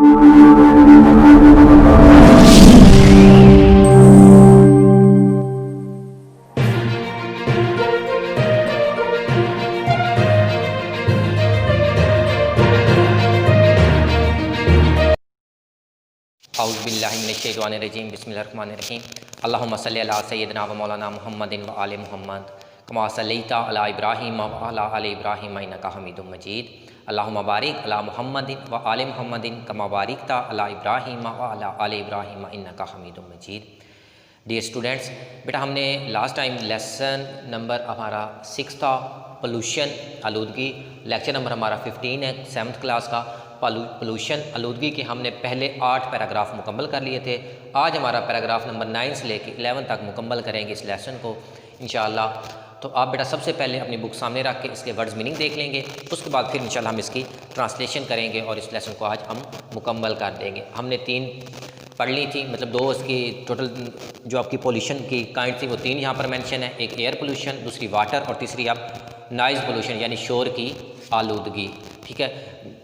औज़ुबिल्लाहिमिनश्शैतानिर्रजीम बिस्मिल्लाहिर्रहमानिर्रहीम अल्लाहुम्मा सल्लि अला सय्यिदिना व मौलाना मुहम्मदिन व आले मुहम्मद कमा सल्लैता अला इब्राहीम व अला आले इब्राहीम इन्नका हमीदुम मजीद अल्लाहुम्मा बारिक अला मुहम्मदिन व आले मुहम्मदिन कमा बारिकता अला इब्राहीम व अला आले इब्राहीम इन्नका हमीदुम मजीद। डियर स्टूडेंट्स, बेटा हमने लास्ट टाइम लेसन नंबर हमारा 6 था पोल्यूशन आलूदगी, लेक्चर नंबर हमारा 15 है 7th क्लास का पोल्यूशन आलूदगी के हमने पहले 8 पैराग्राफ मुकम्मल कर लिए थे। आज हमारा पैराग्राफ नंबर 9 से लेकर 11 तक मुकम्मल करेंगे इस लेसन को इंशाअल्लाह। तो आप बेटा सबसे पहले अपनी बुक सामने रख के इसके वर्ड्स मीनिंग देख लेंगे, उसके बाद फिर इंशाअल्लाह हम इसकी ट्रांसलेशन करेंगे और इस लेसन को आज हम मुकम्मल कर देंगे। हमने 3 पढ़ ली थी, मतलब 2 इसकी टोटल जो आपकी पोल्यूशन की काइंड थी वो 3 यहाँ पर मेंशन है, एक एयर पोल्यूशन, दूसरी वाटर और तीसरी अब नॉइज़ पोल्यूशन यानी शोर की आलूदगी। ठीक है,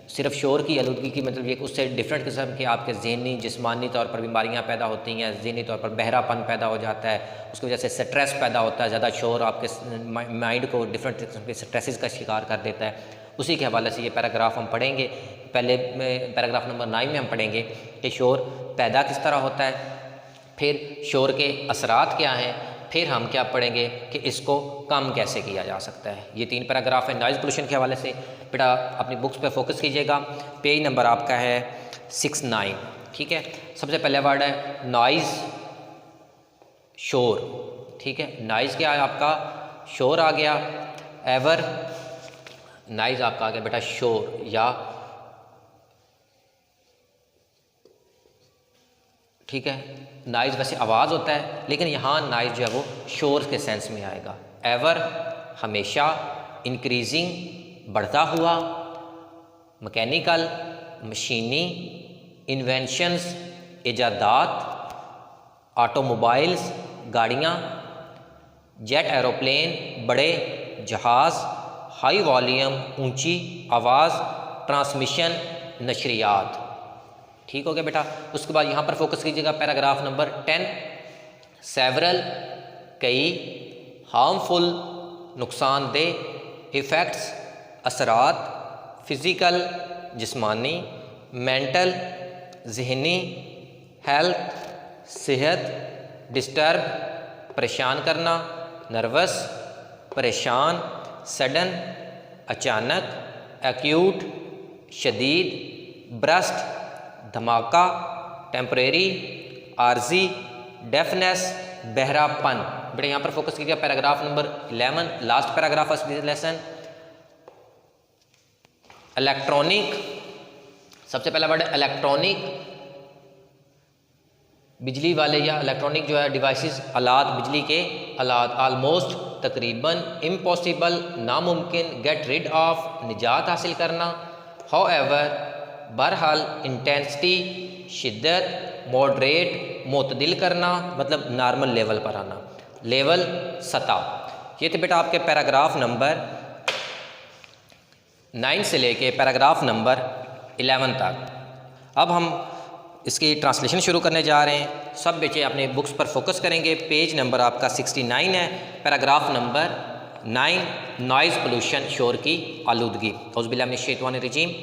सिर्फ शोर की आलूदगी की मतलब ये उससे डिफरेंट किस्म के आपके ज़हनी जिस्मानी तौर पर बीमारियां पैदा होती हैं, ज़हनी तौर पर बहरापन पैदा हो जाता है, उसकी वजह से स्ट्रेस पैदा होता है, ज़्यादा शोर आपके माइंड को डिफरेंट किस्म के स्ट्रेसेस का शिकार कर देता है। उसी के हवाले से ये पैराग्राफ हम पढ़ेंगे। पहले पैराग्राफ नंबर 9 में हम पढ़ेंगे कि शोर पैदा किस तरह होता है, फिर शोर के असरात क्या हैं, फिर हम क्या पढ़ेंगे कि इसको कम कैसे किया जा सकता है। ये 3 पैराग्राफ है नॉइज़ पोल्यूशन के हवाले से। बेटा अपनी बुक्स पे फोकस कीजिएगा, पेज नंबर आपका है 69। ठीक है, सबसे पहले वर्ड है नॉइज़, शोर। ठीक है, नॉइज़ क्या है आपका, शोर आ गया, एवर नॉइज़ आपका आ गया बेटा शोर या ठीक है, नॉइज़ वैसे आवाज़ होता है लेकिन यहाँ नॉइज़ जो है वो शोर के सेंस में आएगा। एवर हमेशा, इंक्रीजिंग बढ़ता हुआ, मैकेनिकल मशीनी, इन्वेंशंस इजादात, ऑटोमोबाइल्स गाड़ियाँ, जेट एरोप्लेन बड़े जहाज़, हाई वॉल्यूम ऊंची आवाज़, ट्रांसमिशन नशरियात। ठीक हो गया बेटा। उसके बाद यहाँ पर फोकस कीजिएगा पैराग्राफ नंबर 10, सेवरल कई, हार्मफुल नुकसानदेह, इफ़ेक्ट्स असरात, फ़िज़िकल जिस्मानी, मेंटल ज़हनी, हेल्थ सेहत, डिस्टर्ब परेशान करना, नर्वस परेशान, सडन अचानक, एक्यूट शदीद, ब्रस्ट धमाका, टेम्परेरी आर्जी, डेफनेस बहरापन। बेटा यहाँ पर फोकस कीजिए paragraph number 11 last paragraph of this lesson. Electronic, सबसे पहला वर्ड है इलेक्ट्रॉनिक, बिजली वाले या इलेक्ट्रॉनिक जो है डिवाइसेस आलात, बिजली के आलात, आलमोस्ट तकरीबन, इम्पॉसिबल नामुमकिन, गेट रिड ऑफ निजात हासिल करना, हाउएवर बहरहाल, इंटेंसिटी शिद्दत, मॉडरेट मोतदिल करना मतलब नॉर्मल लेवल पर आना, लेवल सतह। ये थे बेटा आपके पैराग्राफ नंबर 9 से लेके पैराग्राफ नंबर 11 तक। अब हम इसकी ट्रांसलेशन शुरू करने जा रहे हैं। सब बच्चे अपने बुक्स पर फोकस करेंगे। पेज नंबर आपका 69 है, पैराग्राफ नंबर 9 नॉइज़ पोल्यूशन शोर की आलूदगी। औज़ुबिल्लाहि मिनश्शैतानिर्रजीम।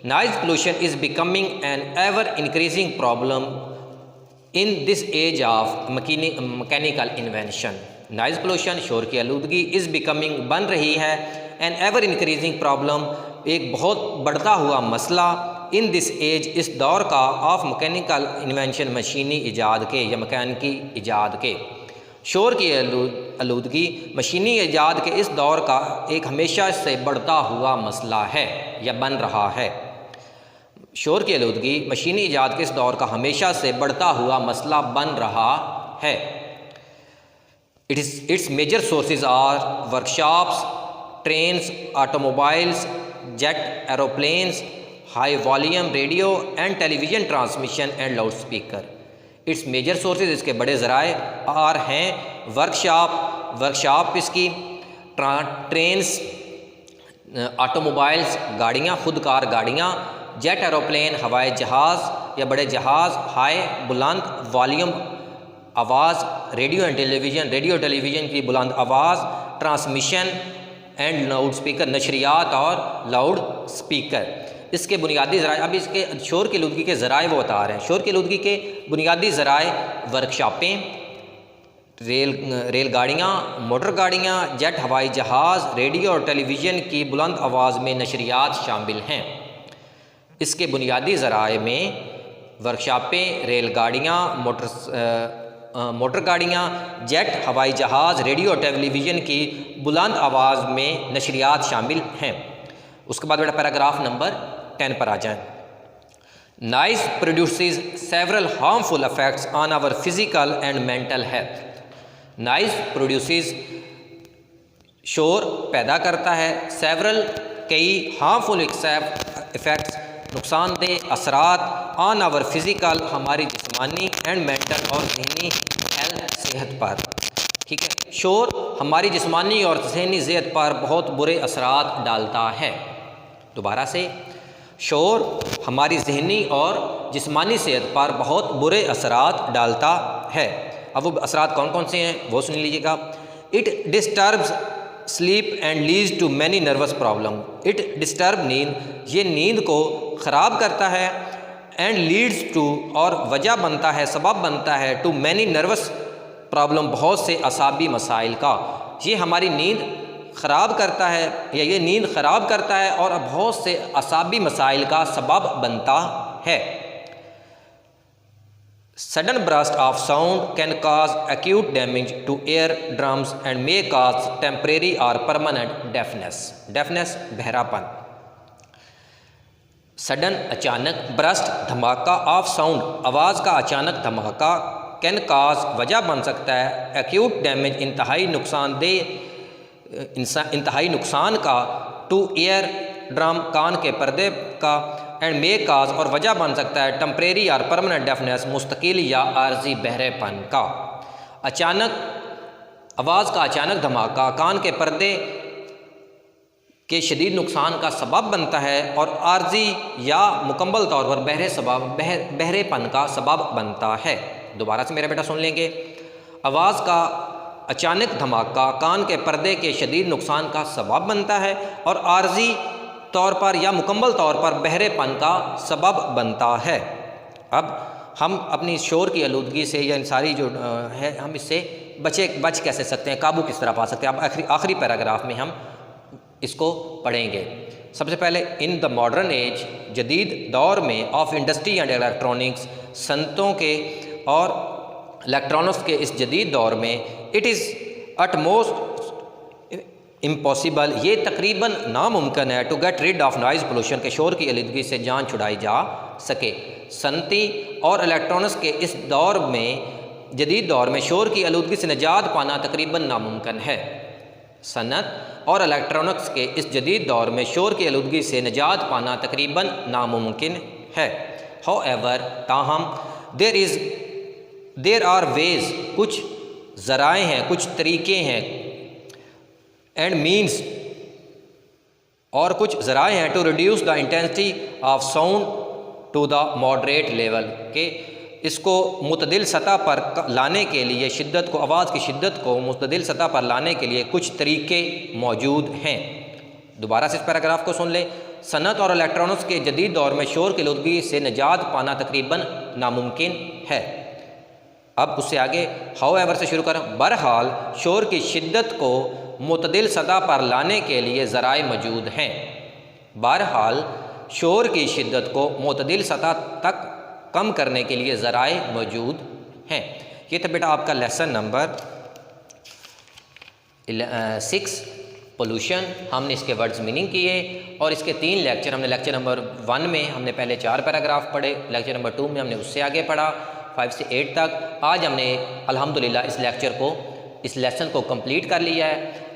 Noise pollution is becoming an ever increasing problem in this age of mechanical invention. Noise pollution शोर की आलूदगी is becoming बन रही है an ever increasing problem एक बहुत बढ़ता हुआ मसला in this age इस दौर का of mechanical invention मशीनी इजाद के या मकैनिकी इजाद के। शोर की आलूदगी मशीनी इजाद के इस दौर का एक हमेशा से बढ़ता हुआ मसला है या बन रहा है। शोर की आलूदगी मशीनी इजाद के इस दौर का हमेशा से बढ़ता हुआ मसला बन रहा है। Its major sources are workshops, trains, automobiles, jet aeroplanes, high volume radio and television transmission and loud speaker. Its major sources इसके बड़े ज़राए आर हैं वर्कशॉप इसकी, ट्रेन्स ऑटोमोबाइल्स गाड़ियाँ खुदकार गाड़ियाँ, जेट एरोप्लेन हवाई जहाज़ या बड़े जहाज़, हाई बुलंद वॉल्यूम आवाज़, रेडियो टेलीविज़न की बुलंद आवाज़, ट्रांसमिशन एंड लाउड स्पीकर, नशरियात और लाउड स्पीकर। इसके बुनियादी ज़राए, अब इसके शोर की आलूदगी के ज़राए वो बता रहे हैं। शोर की आलूदगी के बुनियादी ज़राए वर्कशॉपें, रेलगाड़ियाँ, मोटर गाड़ियाँ, जेट हवाई जहाज़, रेडियो और टेलीविज़न की बुलंद आवाज़ में नशरियात शामिल हैं। इसके बुनियादी ज़राए में वर्कशॉपें, रेलगाड़ियाँ, मोटर गाड़ियाँ, जेट हवाई जहाज़, रेडियो और टेलीविज़न की बुलंद आवाज़ में नशरियात शामिल हैं। उसके बाद बेटा पैराग्राफ नंबर 10 पर आ जाएँ। Noise produces several harmful effects on our physical and mental health. Noise produces शोर पैदा करता है, सेवरल कई हार्मफुल इफेक्ट्स नुकसानदेह असरात ऑन आवर फिज़िकल हमारी जिस्मानी एंड मेंटल और ज़हनी हेल्थ सेहत पर। ठीक है, शोर हमारी जिस्मानी और ज़हनी सेहत पर बहुत बुरे असरात डालता है। दोबारा से, शोर हमारी ज़हनी और जिस्मानी सेहत पर बहुत बुरे असरात डालता है। अब वो असरात कौन कौन से हैं वो सुन लीजिएगा। It disturbs sleep and leads to many nervous problem. It disturb नींद, ये नींद को ख़राब करता है, एंड लीड्स टू और वजह बनता है, सबब बनता है, टू मैनी नर्वस प्रॉब्लम बहुत से असाबी मसाइल का। ये हमारी नींद ख़राब करता है या ये नींद ख़राब करता है और बहुत से असाबी मसाइल का सबब बनता है। Sudden burst of sound can cause acute damage to ear drums and may cause temporary or permanent deafness. Deafness बहरापन। सडन अचानक, ब्रस्ट धमाका, ऑफ साउंड आवाज़ का अचानक धमाका, कैन काज वजह बन सकता है, एक्यूट डैमेज इंतहाई नुकसान का, टू ईयर ड्रम कान के पर्दे का, एंड मे काज और वजह बन सकता है, टेम्परेरी और परमानेंट डेफनेस मुस्तकिल या आर्जी बहरेपन का। अचानक आवाज़ का अचानक धमाका कान के पर्दे के शदीद नुकसान का सबब बनता है और आर्जी या मुकम्मल तौर पर बहरेपन का सबब बनता है। दोबारा से मेरा बेटा सुन लेंगे। आवाज़ का अचानक धमाका कान के पर्दे के शदीद नुकसान का सबब बनता है और आर्जी तौर पर या मुकम्मल तौर पर बहरेपन का सबब बनता है। अब हम अपनी शोर की आलूदगी से या इन सारी जो है हम इससे बच कैसे सकते हैं, काबू किस तरह पा सकते हैं। अब आखिरी पैराग्राफ में हम इसको पढ़ेंगे। सबसे पहले, इन द मॉडर्न एज, जदीद दौर में, ऑफ इंडस्ट्री एंड इलेक्ट्रॉनिक्स, सनतों के और इलेक्ट्रॉनिक्स के इस जदीद दौर में, इट इज़ अटमोस्ट इम्पॉसिबल, ये तकरीबन नामुमकिन है, to get rid of noise pollution, के शोर की आलूदगी से जान छुड़ाई जा सके। सनती और इलेक्ट्रॉनिक्स के इस दौर में, जदीद दौर में, शोर की आलूदगी से निजात पाना तकरीबन नामुमकिन है। सनत और इलेक्ट्रॉनिक्स के इस जदीद दौर में शोर की आलूदगी से निजात पाना तकरीबन नामुमकिन है। हाउएवर, ताहम, देर आर वेज, कुछ ज़राए हैं, कुछ तरीके हैं, एंड मीन्स और कुछ ज़राए हैं, to reduce the intensity of sound to the moderate level, के इसको मुतदिल सतह पर लाने के लिए, शिद्दत को, आवाज़ की शिद्दत को मुतदिल सतह पर लाने के लिए कुछ तरीके मौजूद हैं। दोबारा से इस पैराग्राफ को सुन लें। सनत और इलेक्ट्रॉनिक्स के जदीद दौर में शोर की आलूदगी से निजात पाना तकरीबन नामुमकिन है। अब उससे आगे हाउएवर से शुरू करें। बहरहाल शोर की शिद्दत को मुतदिल सतह पर लाने के लिए ज़राए मौजूद हैं। बहरहाल शोर की शिद्दत को मुतदिल सतह तक कम करने के लिए ज़राए मौजूद हैं। ये था बेटा आपका लेसन नंबर 6 पोल्यूशन। हमने इसके वर्ड्स मीनिंग किए और इसके 3 लेक्चर हमने, लेक्चर नंबर 1 में हमने पहले 4 पैराग्राफ पढ़े, लेक्चर नंबर 2 में हमने उससे आगे पढ़ा 5 से 8 तक। आज हमने अल्हम्दुलिल्लाह इस लेसन को कंप्लीट कर लिया है।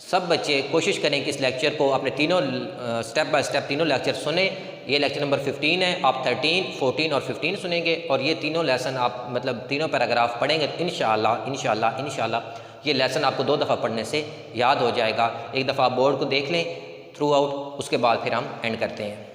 सब बच्चे कोशिश करें कि इस लेक्चर को अपने तीनों स्टेप बाय स्टेप तीनों लेक्चर सुने। ये लेक्चर नंबर 15 है, आप 13, 14 और 15 सुनेंगे और ये तीनों लेसन आप मतलब तीनों पैराग्राफ पढ़ेंगे तो इंशाअल्लाह ये लेसन आपको 2 दफ़ा पढ़ने से याद हो जाएगा। एक दफ़ा आप बोर्ड को देख लें थ्रू आउट, उसके बाद फिर हम एंड करते हैं।